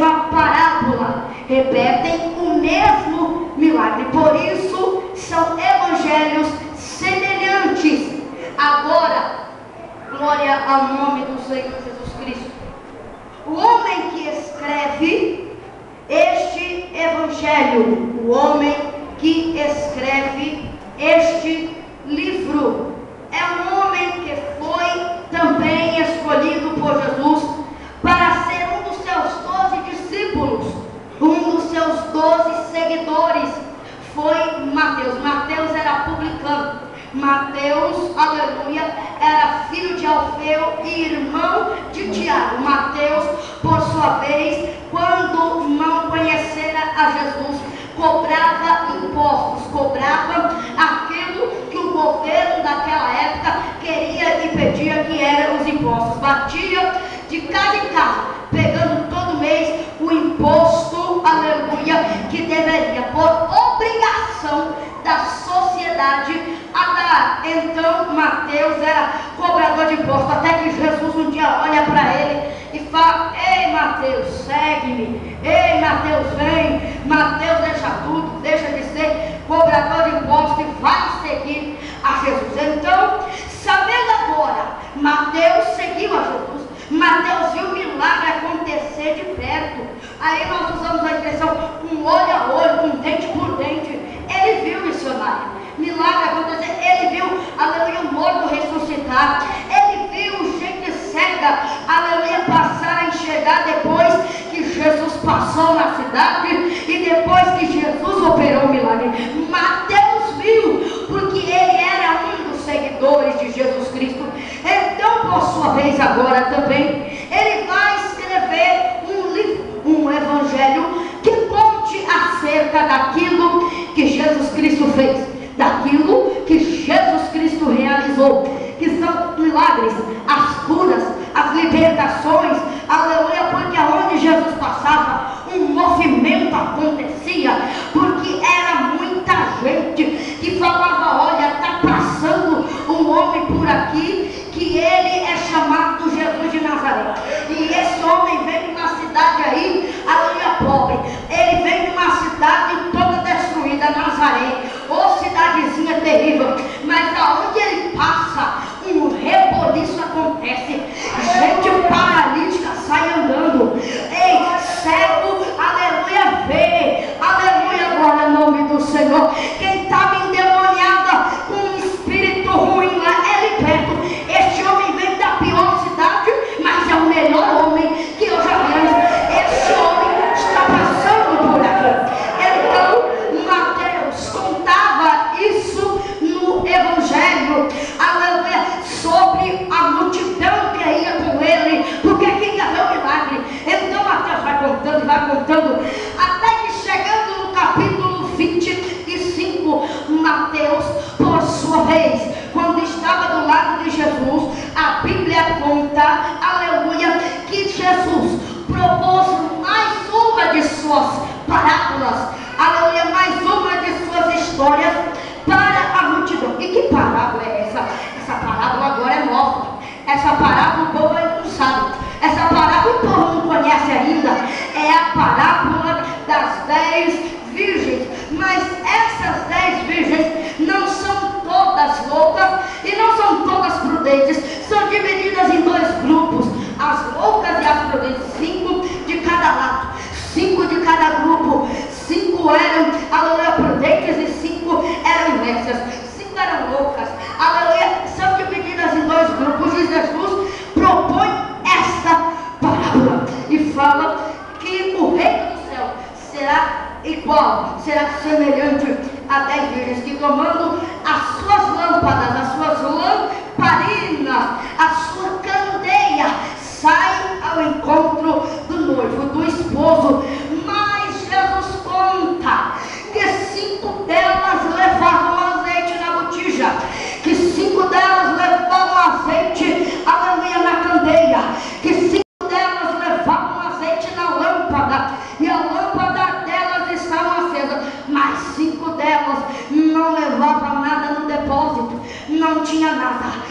mesma parábola, repetem o mesmo milagre. Por isso são evangelhos semelhantes. Agora, glória ao nome do Senhor Jesus Cristo. O homem que escreve este evangelho, o homem que escreve este livro, é um homem que foi também escolhido por Jesus para ser um dos seus 12 discípulos, um dos seus 12 seguidores. Foi Mateus. Mateus era publicano. Mateus, aleluia, era filho de Alfeu e irmão de Tiago. Mateus, por sua vez, quando não conhecera a Jesus, cobrava impostos, cobrava aquilo que o governo daquela época queria e pedia, que eram os impostos. Batia de casa em casa, pegando todo mês o imposto, aleluia, que deveria, por obrigação da sociedade, a dar. Então Mateus era cobrador de impostos, até que Jesus um dia olha para ele e fala: ei Mateus, segue-me. Ei Mateus, vem. Mateus deixa tudo, deixa de ser cobrador de impostos e vai seguir a Jesus. Então, sabendo agora, Mateus seguiu a Jesus. Mateus viu o milagre acontecer de perto. Aí nós usamos a expressão um olho a olho, um dente por dente. Ele viu, missionário, milagre acontecer. Ele viu, aleluia, o morto ressuscitar. Ele viu gente cega, aleluia, passar a enxergar depois que Jesus passou na cidade e depois que Jesus operou o milagre. Mateus viu, porque ele era um dos seguidores de Jesus Cristo. Então, por sua vez, agora também, ele vai escrever um livro, um evangelho que conte acerca daquilo que Jesus Cristo fez, daquilo que Jesus Cristo realizou, que são milagres, as curas, as libertações, aleluia, porque aonde Jesus passava, um movimento acontecia, porque era muita gente que falava: olha, está passando um homem por aqui, que ele é chamado Jesus de Nazaré, e esse homem vem de uma cidade aí, aleluia, pobre, ele vem de uma cidade toda destruída, Nazaré, ou cidadezinha terrível, mas aonde ele passa, um reboliço acontece, gente paralítica sai andando, ei, cego, aleluia, vê, aleluia, glória ao nome do Senhor. Quem estava endemoniada com um espírito ruim lá é liberto. Este homem vem da pior cidade, mas é o melhor homem que eu já vi. Este homem está passando por aqui. Então Mateus contava isso no evangelho, aleluia, sobre a multidão que ia com ele, porque quem ia ver o milagre. Então Mateus vai contando, até que chegando no capítulo 25, Mateus, por sua vez, quando estava do lado de Jesus, a Bíblia conta, aleluia, que Jesus propôs mais uma de suas parábolas, aleluia, mais uma de suas histórias para a multidão. E que parábola é essa? Essa parábola agora é nova. Essa parábola o povo ainda não sabe. Essa parábola o povo não conhece ainda. É a parábola das 10 virgens. Mas essas 10 virgens não são todas loucas e não são todas prudentes. São divididas em 2 grupos: as loucas e as prudentes. 5 de cada lado, 5 de cada grupo. 5 eram, aleluia, prudentes e 5 eram nécias. 5 eram loucas, aleluia. São divididas em 2 grupos e Jesus propõe esta parábola e fala que o reino do céu será igual, será semelhante a 10 virgens que, tomando as suas lâmpadas, as suas lamparinas, a sua candeia, saem ao encontro do noivo, do esposo. Mas Jesus conta que 5 delas levavam azeite na botija, que 5 delas levavam azeite, aleluia, na candeia, que 5 delas levavam azeite na lâmpada, e a lâmpada delas estava acesa, mas 5 delas não levavam nada no depósito, não tinha nada.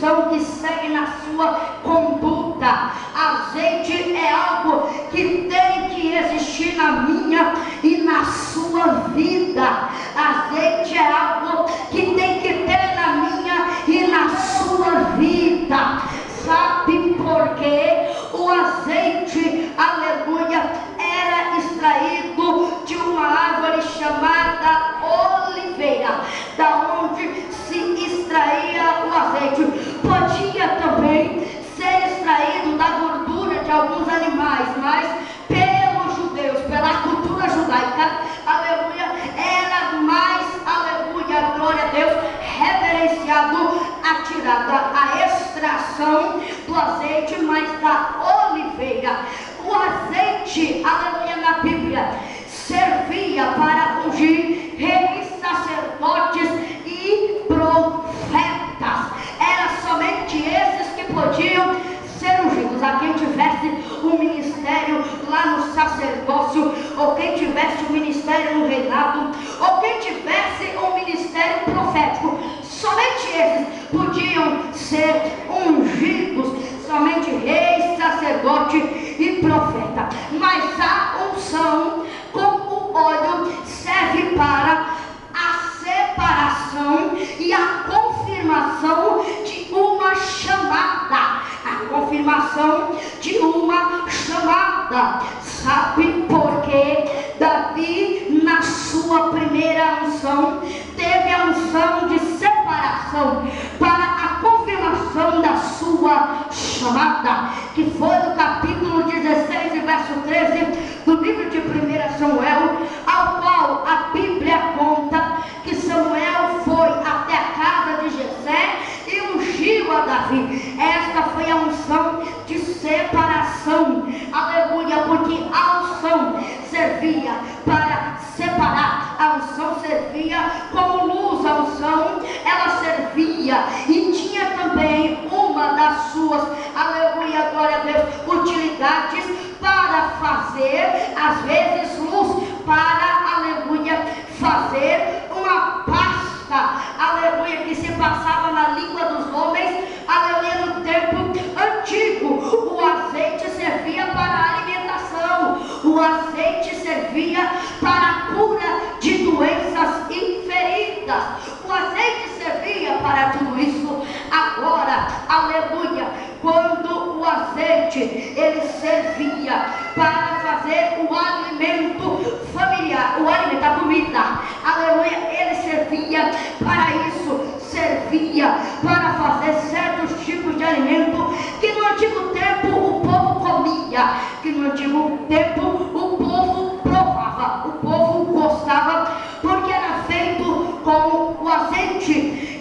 unção que segue na sua conduta. Azeite é algo que tem que existir na minha e na sua vida. Azeite é algo que tem que ter na minha e na sua vida. Sabe por quê? O azeite, aleluia, era extraído de uma árvore chamada oliveira, da onde se extraía o azeite. Podia também ser extraído da gordura de alguns animais, mas pelos judeus, pela cultura judaica, aleluia, era mais, aleluia, glória a Deus, reverenciado a tirada, a extração do azeite, mas da oliveira. O azeite, aleluia, na Bíblia, servia para ungir reis, sacerdotes e profetas. Era somente esses que podiam ser ungidos. A quem tivesse um ministério lá no sacerdócio, ou quem tivesse um ministério no reinado, ou quem tivesse um ministério profético, somente esses podiam ser ungidos. Somente reis, sacerdote e profeta. Mas a unção com o óleo serve para a separação e a confirmação de uma chamada. A confirmação de uma chamada. Sabe por quê? Davi, na sua primeira unção, teve a unção de separação para a confirmação da sua chamada, que foi no capítulo 16 e verso 13 do livro de 1 Samuel, ao qual a Bíblia conta que Samuel foi até a casa de Jessé e ungiu a Davi. Esta foi a unção de separação, aleluia, porque a unção servia para separar, a unção servia como luz, a unção ela servia e tinha também uma das suas, aleluia, glória a Deus, utilidades para fazer, às vezes luz, para, aleluia, fazer uma pasta, aleluia, que se passava na língua dos homens, aleluia, no tempo antigo. O azeite servia para a alimentação, o azeite servia para a cura de doenças e feridas, o azeite servia para tudo isso. Agora, aleluia, quando o azeite ele servia para fazer o alimento familiar, o alimento, a comida, aleluia, ele servia para isso, servia para fazer certos tipos de alimento que no antigo tempo o povo comia, que no antigo tempo o povo provava, o povo gostava, porque era feito com o azeite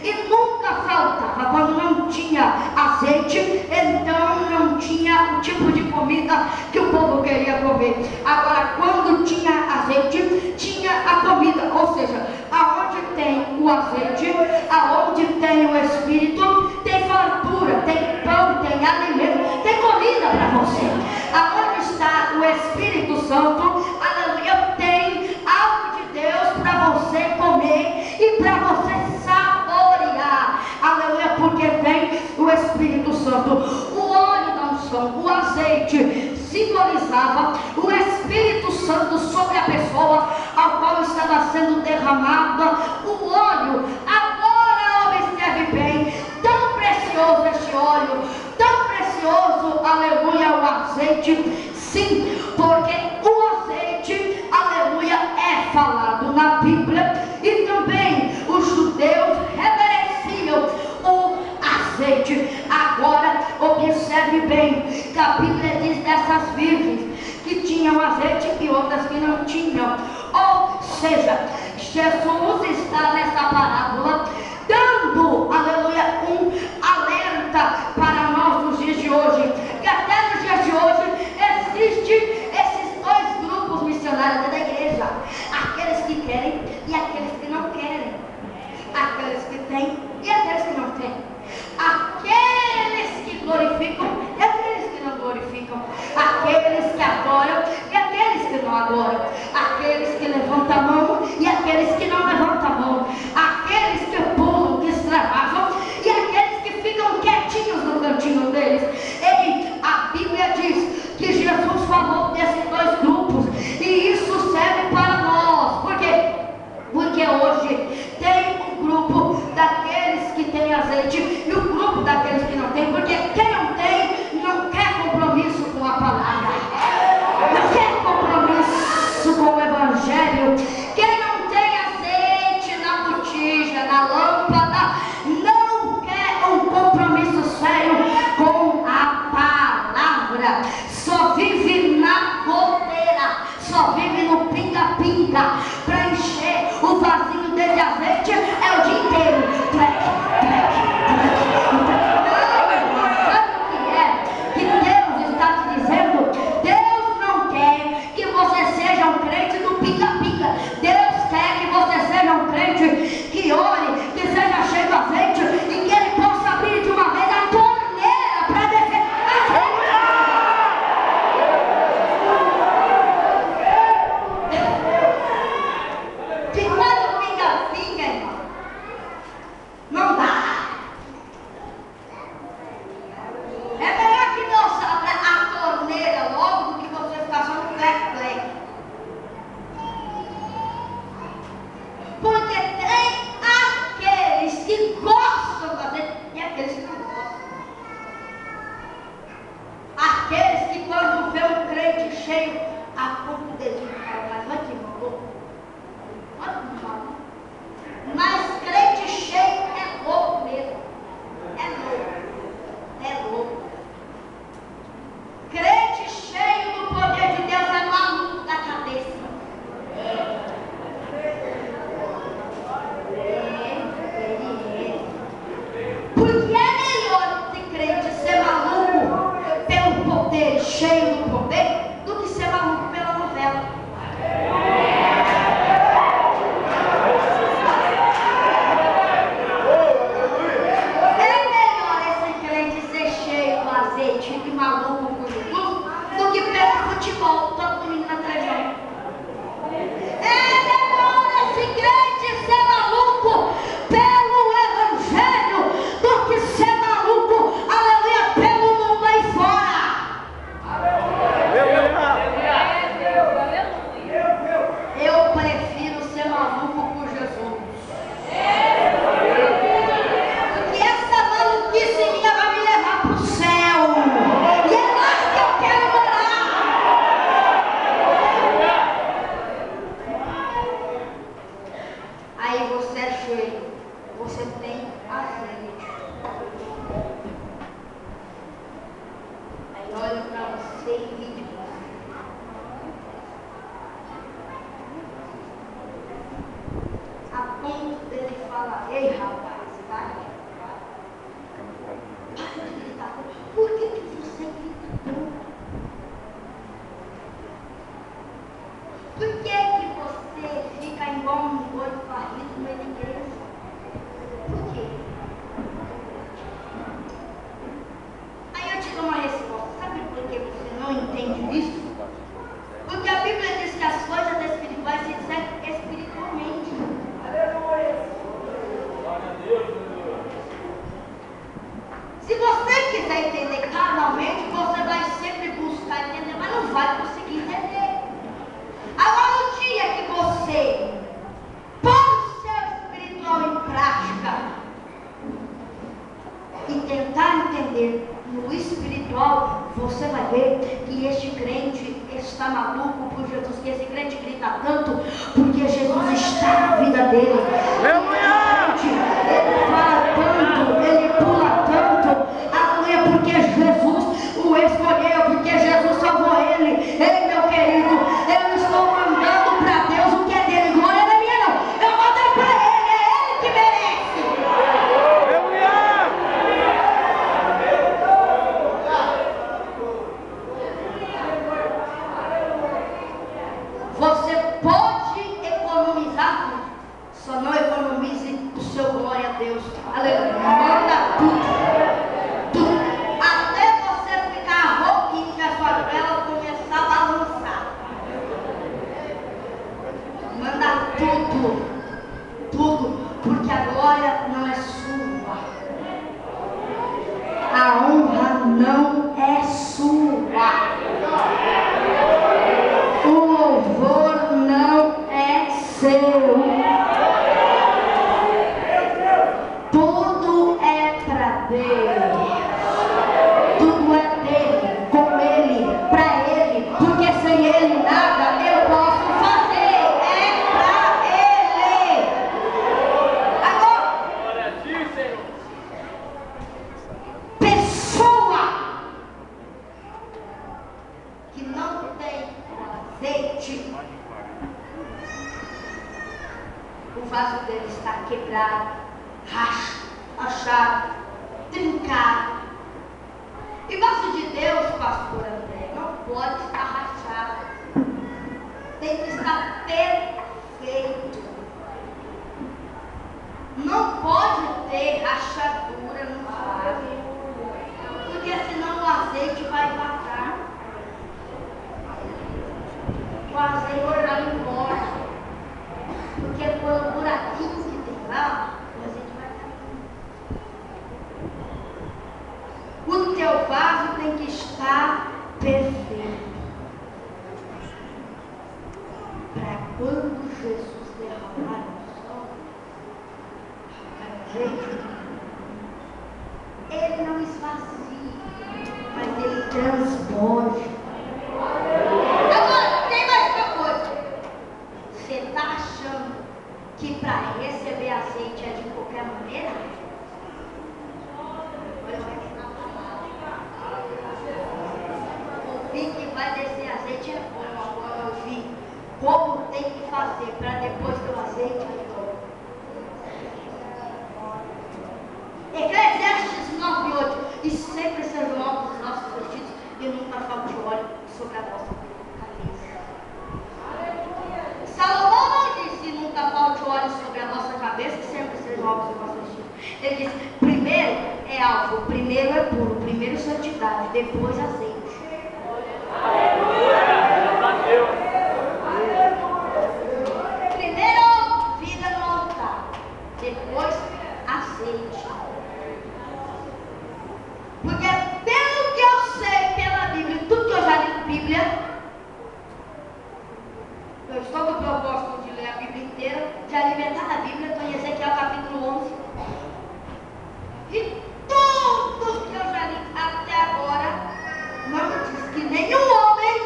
e nunca faltava. Quando não tinha azeite, então não tinha o tipo de comida que o povo queria comer. Agora, quando tinha azeite, tinha a comida, ou seja, aonde tem o azeite, aonde tem o Espírito, tem fartura, tem pão, tem alimento, tem comida para você. Aonde está o Espírito Santo, aleluia, tem algo de Deus para você comer e para você saborear, aleluia, porque vem o Espírito Santo. O óleo da unção, o azeite, simbolizava o Espírito Santo sobre a pessoa ao qual estava sendo derramado o óleo. Agora observe bem, tão precioso este óleo, tão precioso, aleluia, o azeite. Sim, porque o azeite, aleluia, é falado na Bíblia e também os judeus reverenciam o azeite. Agora observe bem que a Bíblia diz dessas virgens que tinham azeite e outras que não tinham. Ou seja, Jesus está nessa parábola dando, aleluia, um alerta para nós nos dias de hoje, que até nos dias de hoje existem esses dois grupos missionários da igreja: aqueles que querem e aqueles que não querem, aqueles que têm e aqueles que não têm, aqueles que glorificam e aqueles que não glorificam, aqueles que adoram e aqueles que não adoram, aqueles que levantam a mão e aqueles que não levantam hoje. Tem o grupo daqueles que têm azeite e o grupo daqueles que não têm, porque quem não tem não quer compromisso com a palavra, não quer compromisso com o evangelho. Quem não tem azeite na botija, na lâmpada, não quer um compromisso sério com a palavra. Só vive na goteira, só vive no pinga-pinga. Para encher o vasinho dele de azeite é o dia inteiro. Sabe o que é que Deus está te dizendo? Deus não quer que você seja um crente do pinga-pinga. Deus quer que você seja um crente que ore, que seja cheio de azeite e que ele possa abrir de uma vez a torneira para descer azeite. Ficar no pinga-pinga, irmão, não dá. É melhor que Deus abra a torneira logo do que você ficar só no plec-plec. Porque tem aqueles que gostam de fazer e aqueles que não gostam. Aqueles que quando vê um crente cheio, aponta o dedinho e fala, mas olha que maluco. Olha que maluco. Mas crente cheio é louco mesmo. É louco. É louco. Crente cheio do poder de Deus é maluco da cabeça. Porque é melhor ser crente ser maluco pelo poder, cheio do poder, do que ser maluco pela novela. É melhor esse crente ser cheio do azeite e maluco por Jesus do que pelo futebol todo domingo na televisão. É melhor esse crente ser maluco pelo evangelho do que ser maluco, aleluia, pelo mundo aí fora. Eu prefiro ser maluco por Jesus. Porque essa maluquice minha vai me levar para o céu. E é lá que eu quero morar. Aí você é cheio, você tem azeite. Aí olha para você e ri de você. A ponto dele falar, ei rapaz, vai. Por que você grita tanto? Por que você fica igual um boi varrido no meio da igreja? Por quê? Aí eu te dou uma resposta. Sabe por que você não entende isso? Porque a Bíblia diz que as coisas espirituais se discernem espiritualmente. Se você quiser entender carnalmente, você vai sempre buscar entender, mas não vai conseguir entender. Agora, no dia que você põe o seu espiritual em prática e tentar entender no espiritual, você vai ver que este crente está maluco por Jesus, que esse crente grita tanto porque Jesus está na vida dele. Ele fala tanto, ele pula tanto, aleluia, porque Jesus o escolheu, porque Jesus salvou ele. Ei, meu querido, eu estou mandando para Deus o que é dele, glória não é minha não, eu mando para ele, é ele que merece. Você pode economizar, só não economize o seu glória a Deus. Aleluia. Manda tudo. Tudo. Até você ficar rouquinho e a sua vela começar a balançar. Manda tudo. Tudo. Porque a glória não é sua. A honra não é sua. O louvor não é seu. vaso dele está quebrado, rachado, trincado. E vaso de Deus, pastor André, não pode estar rachado. Tem que estar perfeito. Não pode ter rachadura no vaso, porque senão o azeite vai vazar. O azeite vai embora. Porque por um buraquinho que tem lá, o azeite vai cair. O teu vaso tem que estar perfeito. Para quando Jesus derramar o sol, ele não esvazia, mas ele transborde. Agora, tem mais uma coisa. Você está achando que para receber azeite é de qualquer maneira? Ouvir que vai descer azeite é bom, agora ouvir como tem que fazer para depois ter o azeite é bom. Eclesiastes 9:8. E sempre serão altos os nossos vestidos e nunca falte óleo sobre a nossa cabeça. Salomão não disse nunca falte óleo sobre a nossa cabeça, que sempre sejam altos os nossos vestidos. Ele disse: primeiro é alvo, primeiro é puro, primeiro santidade, depois azeite. Primeiro vida no altar, depois azeite. Porque pelo que eu sei pela Bíblia, tudo que eu já li na Bíblia, eu estou com o propósito de ler a Bíblia inteira, de alimentar a Bíblia, estou em Ezequiel capítulo 11. E tudo que eu já li até agora, não diz que nenhum homem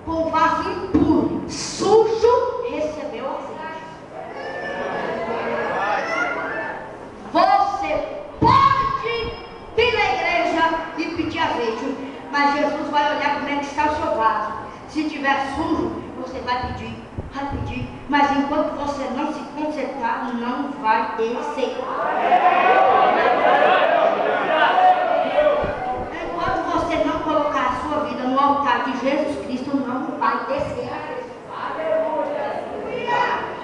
com vaso impuro, sujo, recebeu azeite. Você pode vir na igreja e pedir azeite, mas Jesus vai olhar como é que está o seu vaso. Se estiver sujo, você vai pedir, mas enquanto você não se consertar, não vai descer. Enquanto você não colocar a sua vida no altar de Jesus Cristo, não vai descer.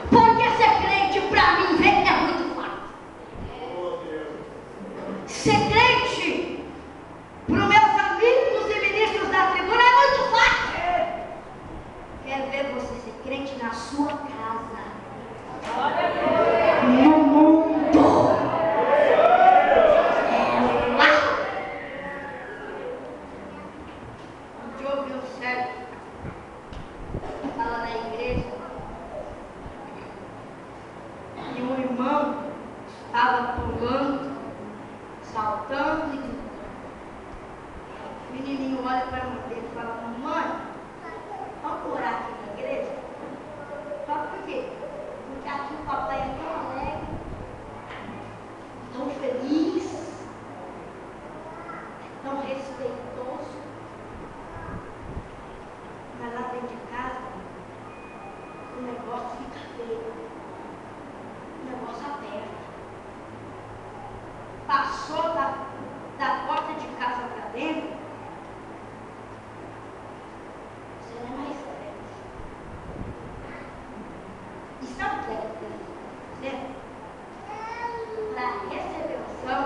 Porque ser crente para mim é muito fácil. Ser crente para os meus amigos e ministros da tribuna é muito fácil. Quero ver você ser crente na sua casa, no mundo. É lá. Eu ouvi um certo falar na igreja e um irmão estava pulando, saltando e gritando. O menininho olha para a mãe dele e fala: mãe, vamos orar aqui na igreja? Só por quê? Porque aqui o papai é tão alegre, tão feliz, tão respeitoso. Mas lá dentro de casa, o negócio fica feio. O negócio aperta. Passou da porta de casa para dentro, você não é mais crente. E sabe o que é certo? Para receber unção,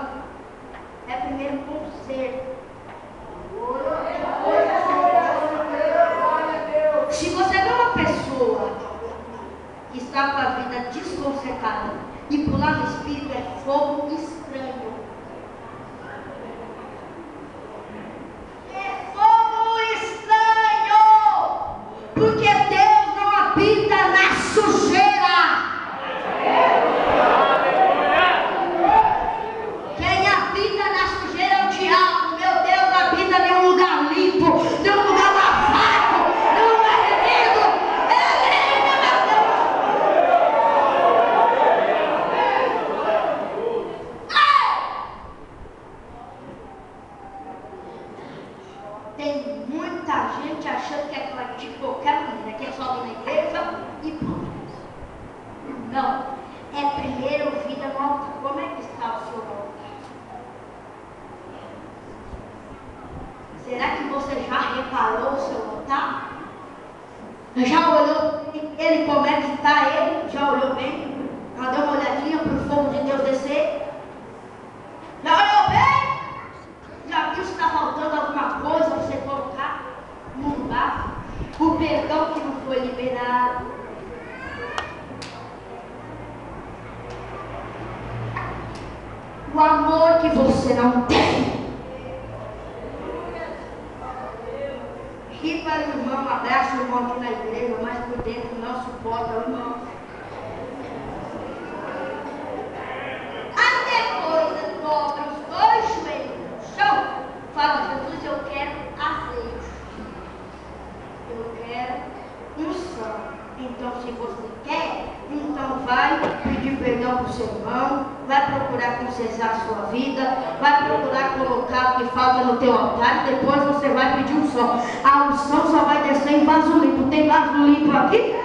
é primeiro conserto. Se você vê uma pessoa que está com a vida desconcertada e pular no espírito, é fogo estranho. É fogo estranho. Porque Deus não habita na sujeira. Quem habita na sujeira é o diabo. Meu Deus habita em um lugar limpo, em um lugar lavado, em um lugar remido. o amor que você não tem. Ri para o irmão, abraça o irmão aqui na igreja, mas por dentro não suporta o irmão. Aí depois dobra os dois joelhos no chão, fala: Jesus, eu quero azeite, eu quero unção. Então, se você quer, então vai pedir perdão para o seu irmão, vai procurar consertar a sua vida, vai procurar colocar o que falta no teu altar, e depois você vai pedir unção. A unção só vai descer em vaso limpo. Tem vaso limpo aqui?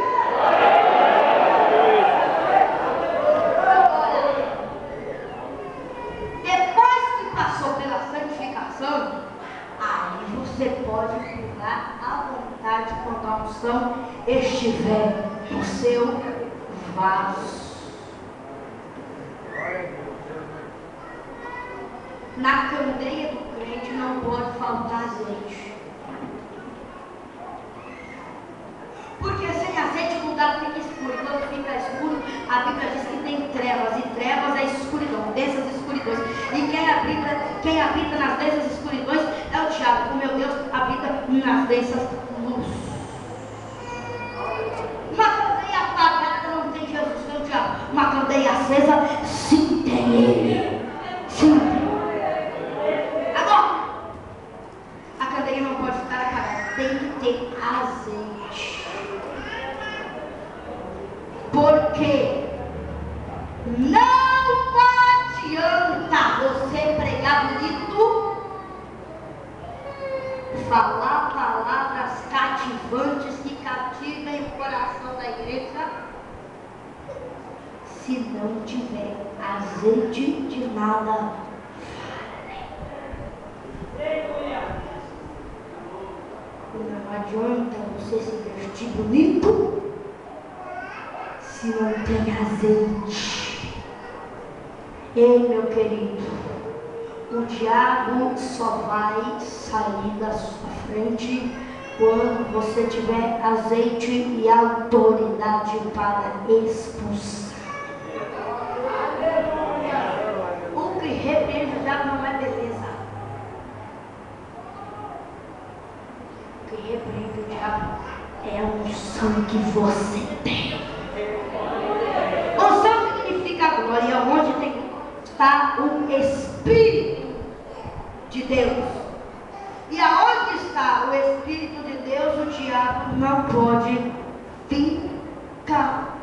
Depois que passou pela santificação, aí você pode cuidar à vontade quando a unção estiver no seu vaso. Na candeia do crente não pode faltar azeite. Porque sem azeite o lugar fica escuro. Quando fica escuro, a Bíblia diz que tem trevas. E trevas é escuridão, densas escuridões. E quem habita nas densas escuridões é o diabo. O meu Deus habita nas densas luzes. Uma candeia apagada não tem Jesus, tem o diabo. Uma candeia acesa, sim, tem ele. Sim, tem. Agora, a candeia não pode ficar apagada, tem que ter azeite. Porque não adianta você pregar bonito, falar palavras cativantes que cativem o coração da igreja, se não tiver azeite, de nada vale. Não adianta você se vestir bonito se não tem azeite. Ei, meu querido, o diabo só vai sair da sua frente quando você tiver azeite e autoridade para expulsar. O que repreende o diabo não é beleza. O que repreende o diabo é a unção que você tem. Unção significa glória, onde está o Espírito de Deus. E aonde está o Espírito de Deus, o diabo não pode ficar.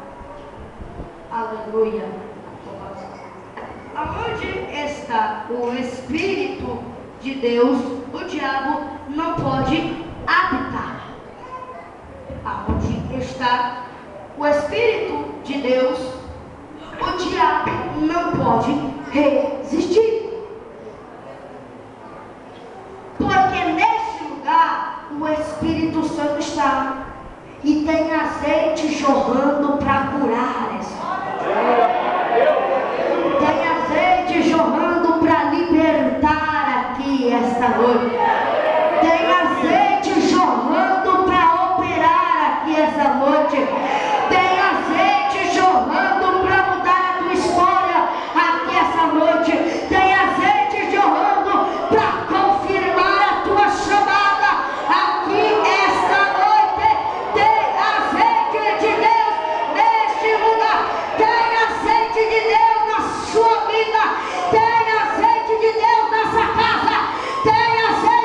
Aleluia. Aonde está o Espírito de Deus, o diabo não pode habitar. Aonde está o Espírito de Deus, o diabo não pode resistir. Porque nesse lugar o Espírito Santo está. E tem azeite jorrando para curar essa. Tem azeite jorrando para libertar aqui esta noite. Tem azeite jorrando para operar aqui essa noite. Tem azeite jorrando para mudar a tua história aqui essa noite. Tem azeite jorrando para confirmar a tua chamada aqui esta noite. Tem azeite de Deus neste lugar. Tem azeite de Deus na sua vida. Tem azeite de Deus nessa casa. Tem azeite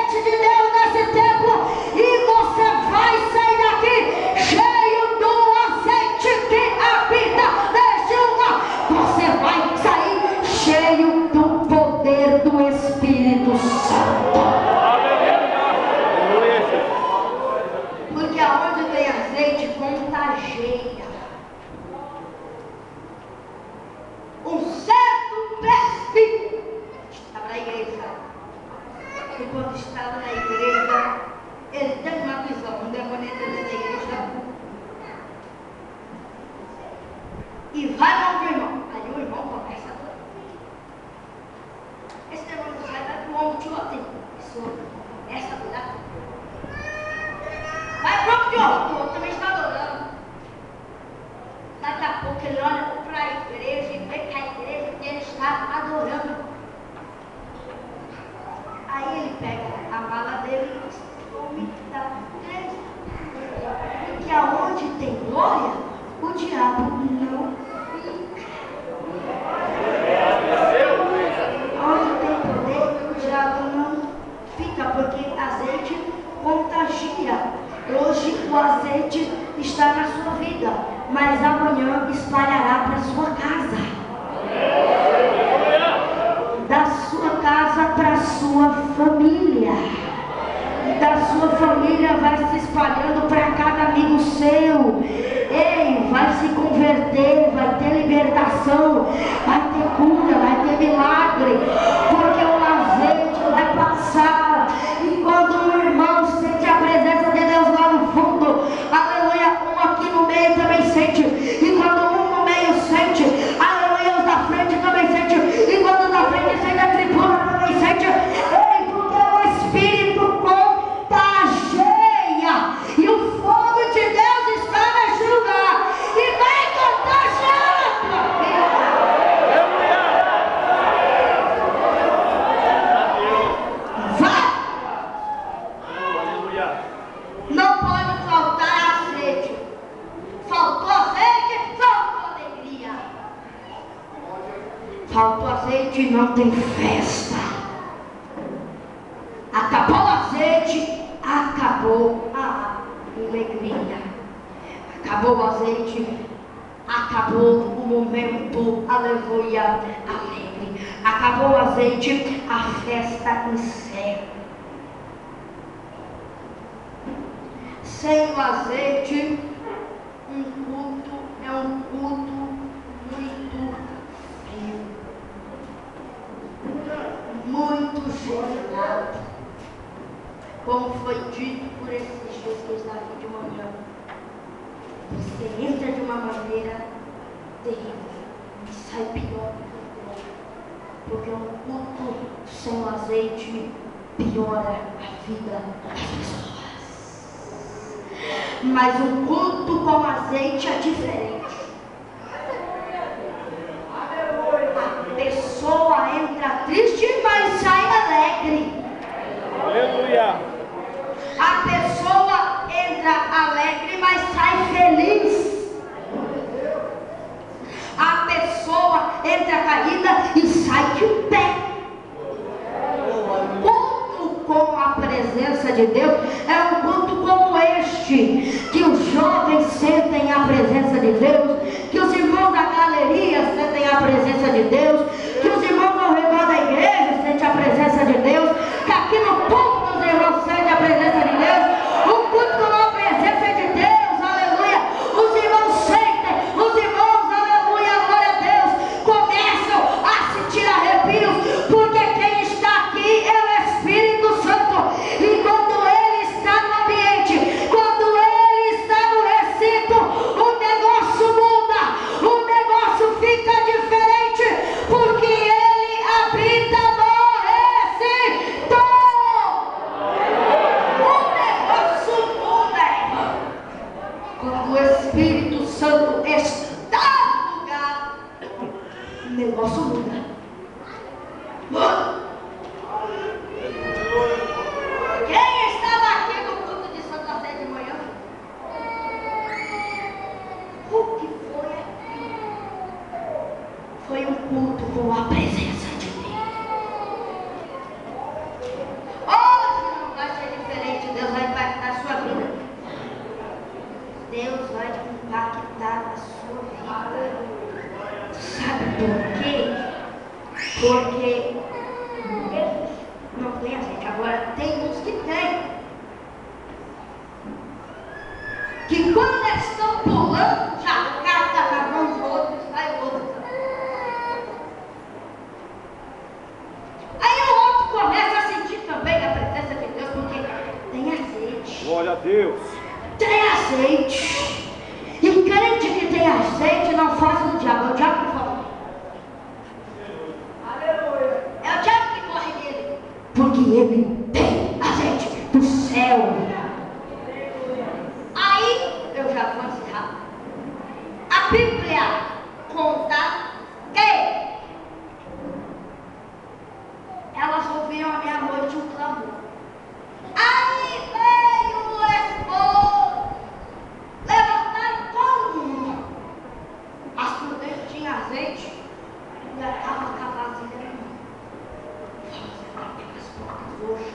Faltou azeite, não tem festa. Acabou o azeite, acabou a alegria. Acabou o azeite, acabou o momento, aleluia, alegre. Acabou o azeite, a festa encerra. Sem o azeite, um culto é um culto muito frio, muito gelado. Como foi dito por esses Jesus aqui de manhã, você entra de uma maneira terrível e sai pior do que o outro. Porque um culto sem o azeite piora a vida das pessoas. Mas um culto com azeite é diferente. A pessoa entra triste, mas sai alegre. Aleluia. A pessoa entra alegre, mas sai feliz. A pessoa entra caída e sai de pé. Culto com a presença de Deus é um culto como este, que os jovens sentem a presença de Deus, que os irmãos da galeria sentem a presença de Deus, que os irmãos ao redor da igreja sentem a presença de Deus, que aqui no ponto os irmãos sentem a presença de Deus. Um culto com a presença de Deus, aleluia. Os irmãos sentem, os irmãos, aleluia, glória a Deus, começam a sentir arrepios, porque quem está aqui é o Espírito Santo. E quando ele está no ambiente, quando ele está no recinto, o negócio muda, o negócio fica diferente, porque ele habita no recinto. O negócio muda, irmão. Quando o Espírito Santo está no lugar, o negócio muda. Muda. Quem estava aqui no culto de Santa Sé de manhã? O que foi aquilo? Foi um culto com a presença de Deus. Hoje não vai ser diferente. Deus vai impactar a sua vida. Deus vai impactar a sua vida. Sabe por quê? Porque não tem azeite. Agora tem uns que tem. Que quando estão pulando, já cata na mão do outro e sai o outro. Aí o outro começa a sentir também a presença de Deus, porque tem azeite. Glória a Deus. Tem azeite. E crente que tem azeite não faz o diabo, é o diabo que fala. É o diabo que corre dele. Porque ele tem azeite do céu. Aí eu já vou encerrar. A Bíblia conta que elas ouviram à meia-noite um clamor. Aí veio o esposo. Levantaram todo mundo. As prudentes tinham azeite e a estava com a vasilha na mão. Falaram, aquelas porcas hoje.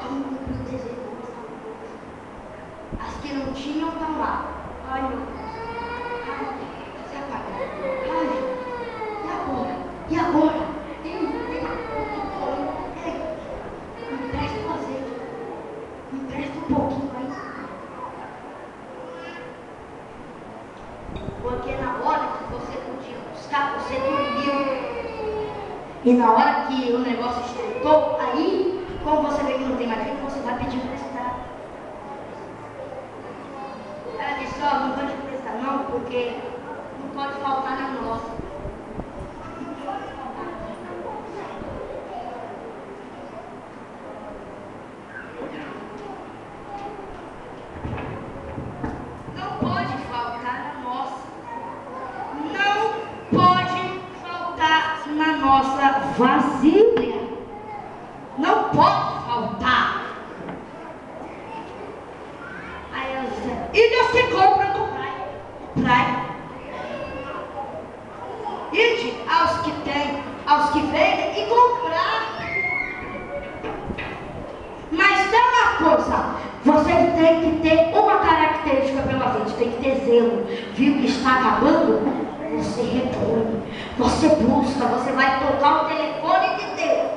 Vamos proteger as que não tinham estão lá. Ai, meu Deus. Ai, se apagou. Ai, e agora? E agora? Me empresta o azeite. Me empresta um pouquinho aí. Porque na hora que você podia buscar, você dormiu. E na hora que o negócio estreitou, aí, como você vê que não tem mais jeito, você vai pedir emprestar. Ela disse, ó, não pode emprestar não, porque não pode faltar na nossa. Não pode faltar na nossa. Não pode faltar na nossa vasilha. Não pode faltar. Aí ela disse, e Deus que compra no praia. ide aos que têm, aos que vendem e comprar. Mas tem uma coisa, você tem que ter uma característica pela frente, tem que ter zelo. Viu que está acabando? Você repõe, você busca, você vai tocar o telefone de Deus,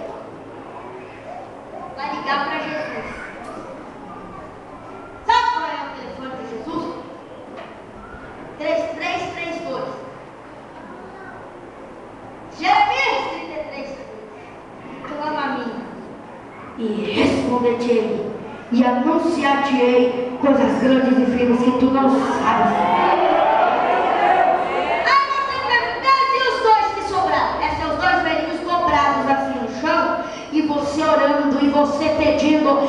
vai ligar para Jesus. Sabe qual é o telefone de Jesus? 3332. Jeremias 33. Clama a mim e responder-te-ei, e anunciar-te-ei coisas grandes e firmes que tu não sabes. E você orando, e você pedindo,